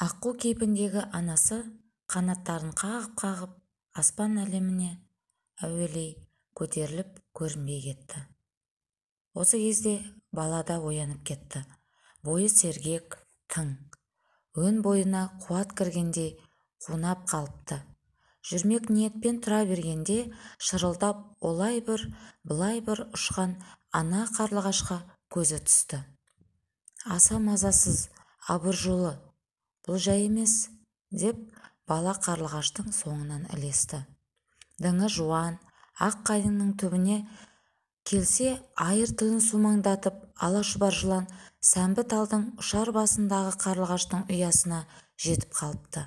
Аққу кейпіндегі анасы қанаттарын қағып-қағып аспан әлеміне әуелей көтеріліп көрінбей кетті. Осы кезде бала да оянып кетті. Бойы сергек, тың, өн бойына қуат кіргендей қунап қалыпты. Жүрмек ниетпен тұра бергенде шырылдап олай бір, былай бір ұшқан ана қарлығашқа көзі түсті. Аса мазасыз, абыржулы, бұл жай емес, деп бала қарлығаштың соңынан ілесті. Діңі жуан, ақ қайыңның түбіне келсе, айыр тілін сумаңдатып, алашұбар жылан сәмбі талдың ұшар басындағы қарлығаштың ұясына жетіп қалыпты.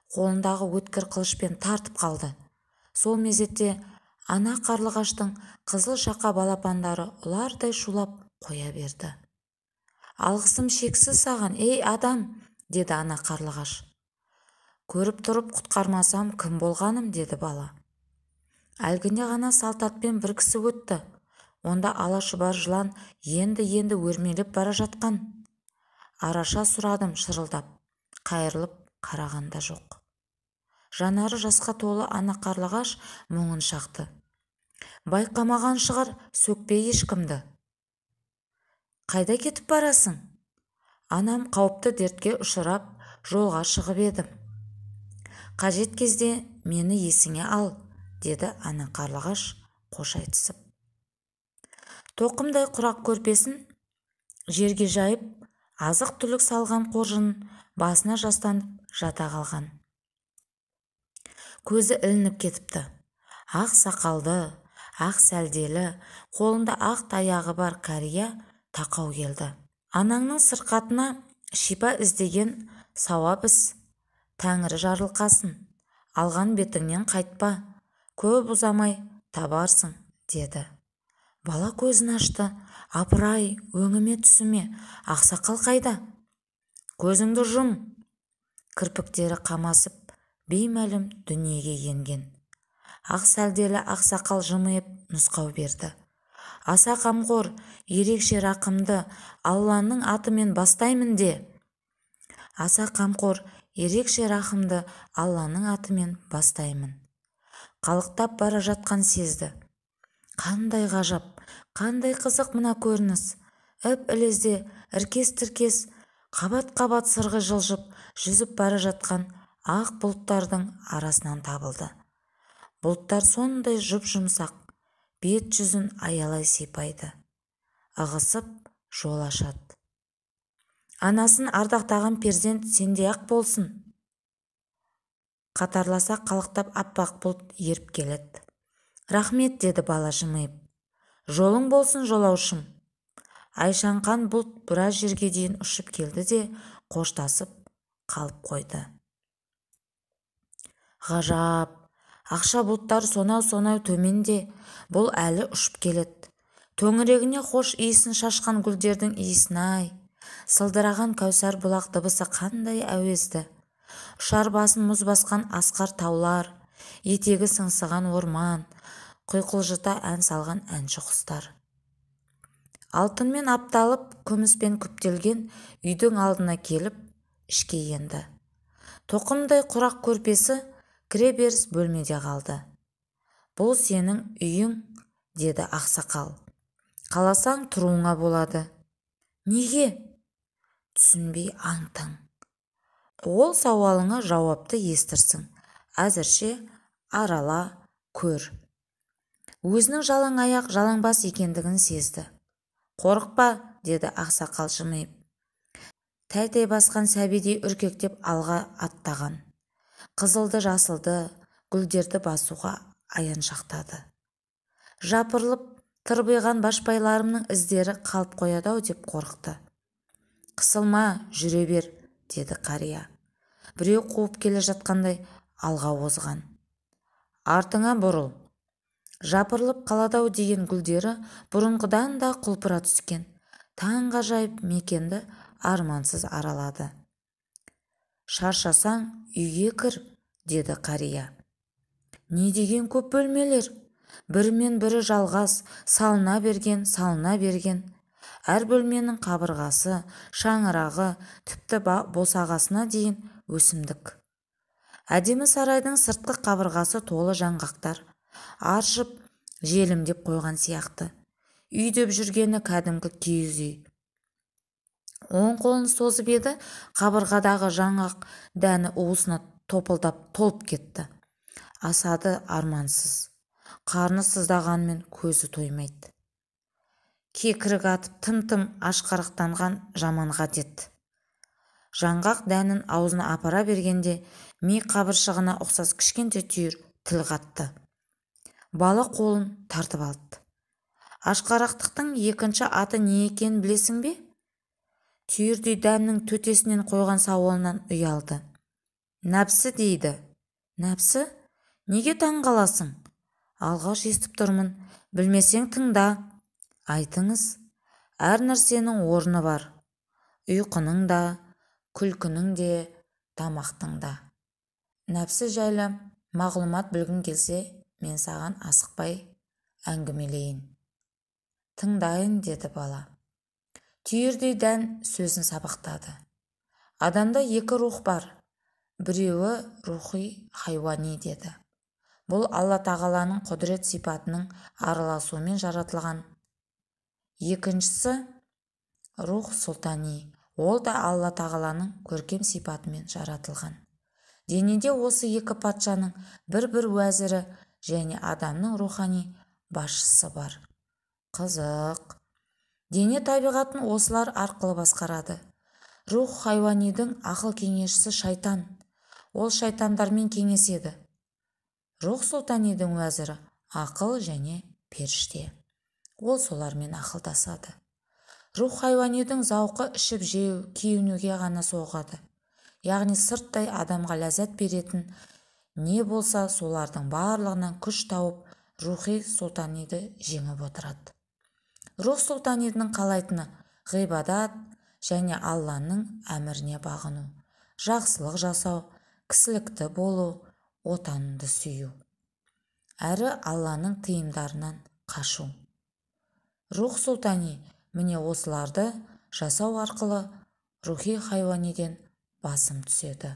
Қолындағы өткір қылышпен тартып қалды. Сол мезетте ана қарлығаштың қызыл шақа балапандары ұлардай шулап қоя берді. «Алғысым шексіз саған, ей адам!» деді ана қарлығаш. «Көріп тұрып құтқармасам кім болғаным?» деді бала. Әлгінде ғана салт атпен бір кісі өтті. Онда алашұбар жылан енді өрмелеп бара жатқан. Араша сұрадым шырылдап, қайырылып қарағанда жоқ. Жанары жасқа толы ана қарлығаш мұңын шақты. «Байқамаған шығар, сөкпей ешкімді. Қайда кетіп барасың?» «Анам қауіпті дертке ұшырап, жолға шығып едім. Қажет кезде мені есіңе ал», деді ана қарлығаш қош айтысып. Тоқымдай құрақ көрпесін жерге жайып, азық түлік салған қоржынын басына жастанып жата қалған. Көзі ілініп кетіпті. Ақ сақалды, ақ сәлделі, қолында ақ таяғы бар кәрия тақау келді. «Анаңның сырқатына шипа іздеген сауап іс. Тәңірі жарылқасын. Алған бетіңнен қайтпа. Көп ұзамай табарсың», деді. Бала көзін ашты. «Апырай, өңіме түсіме, ақсақал қайда?» «Көзіңді жұм». Кірпіктері қамасып, беймәлім дүниеге енген. Ақ сәлделі ақсақал жымиып нұсқау берді. «Аса қамқор, ерекше рақымды Алланың атымен бастаймын де». «Аса қамқор, ерекше рақымды Алланың атымен бастаймын». Қалықтап бара жатқан сезді. Қандай ғажап, қандай қызық мына көрініс. Іп-ілезде, іркес-тіркес, қабат-қабат сырғы жылжып, жүзіп бара жатқан ақ бұлттардың арасынан табылды. Бұлттар сондай жұп-жұмсақ, бет-жүзін аялай сипайды, ығысып жол ашады. Анасын ардақтаған перзент сендей-ақ болсын. Қатарласа қалықтап аппақ бұлт еріп келеді. «Рахмет», деді бала жымиып. «Жолың болсын, жолаушым». Айшаңқан бұлт біраз жерге дейін ұшып келді де қоштасып қалып қойды. Ғажап, ақша бұлттар сонау төменде, бұл әлі ұшып келеді. Төңірегіне хош иісін шашқан гүлдердің иісін-ай, сылдыраған кәусар бұлақ дыбысы қандай әуезді. Ұшар басын мұз басқан асқар таулар, етегі сыңсыған орман, құйқылжыта ән салған әнші құстар. Алтынмен апталып, күміспен күптелген үйдің алдына келіп, ішке енді. Тоқымдай құрақ көрпесі кіреберіс бөлмеде қалды. «Бұл сенің үйің», деді ақсақал. «Қаласаң тұруыңа болады». «Неге?» Түсінбей аң-таң. «Ол сауалыңа жауапты естірсің. Әзірше арала, көр». Өзінің жалаң аяқ, жалаңбас екендігін сезді. «Қорықпа», деді ақсақал жымиып. Тәй-тәй басқан сәбидей үркектеп алға аттаған. Қызылды, жасылды, гүлдерді басуға аяншақтады. «Жапырылып тырбиған башпайларымның іздері қалып қояды-ау» деп қорықты. «Қысылма, жүре бер», деді қария. Біреу қуып келе жатқандай алға озған. «Артыңа бұрыл». Жапырылып қалады-ау деген гүлдері бұрынғыдан да құлпыра түскен. Таңғажайып мекенді армансыз аралады. «Шаршасаң үйге кір», деді қария. «Не деген көп бөлмелер? Бірімен бірі жалғас, салына берген. Әр бөлменің қабырғасы, шаңырағы, тіпті босағасына дейін өсімдік. Әдемі сарайдың сыртқы қабырғасы толы жаңғақтар, аршып, желімдеп қойған сияқты. Үй деп жүргені кәдімгі киіз үй. Оң қолын созып еді, қабырғадағы жаңғақ дәні уысына толып кетті. Асады армансыз, қарны сыздағанмен көзі тоймайды. Кекірік атып тым ашқарақтанған жаман ғадет. Жаңғақ дәнін аузына апара бергенде ми қабыршығына ұқсас кішкентай түйір тіл қатты. Бала қолын тартып алды. Ашқарақтықтың екінші аты не екенін білесің бе? Түйірдей дәннің төтесінен қойған сауалынан ұялды. Нәпсі дейді. Нәпсі? Неге таң қаласың? Алғаш естіп тұрмын. Білмесең тыңда. Айтыңыз. Әр нәрсенің орны бар. Ұйқының да, күлкінің де, тамақтың да. Нәпсі жайлы мағлұмат білгің келсе, мен саған асықпай әңгімелейін. Тыңдайын, деді бала. Түйірдей дән сөзін сабақтады. Адамда екі рух бар. Біреуі рухи хайуани деді. Бұл Алла тағаланың құдірет сипатының араласуымен жаратылған. Екіншісі рух сұлтани. Ол да Алла тағаланың көркем сипатымен жаратылған. Денеде осы екі патшаның бір уәзірі және адамның рухани басшысы бар. Қызық. Дене табиғатын осылар арқылы басқарады. Рух хайуанидың ақыл кеңесшісі шайтан. Ол шайтандармен кеңеседі. Рух сұлтанидің уәзірі ақыл және періште. Ол солармен ақылдасады. Рух хайуанидың зауқы ішіп жеу, киінуге ғана соғады. Яғни сырттай адамға ләззат беретін не болса солардың барлығынан күш тауып, рухи сұлтаниды жеңіп отырады. Рух сұлтанидың қалайтыны ғибадат және Алланың әміріне бағыну, жақсылық жасау, кісілікті болу, отанды сүю. Әрі Алланың тыйымдарынан қашу. Рух сұлтани міне осыларды жасау арқылы рухи хайуаниден басым түседі.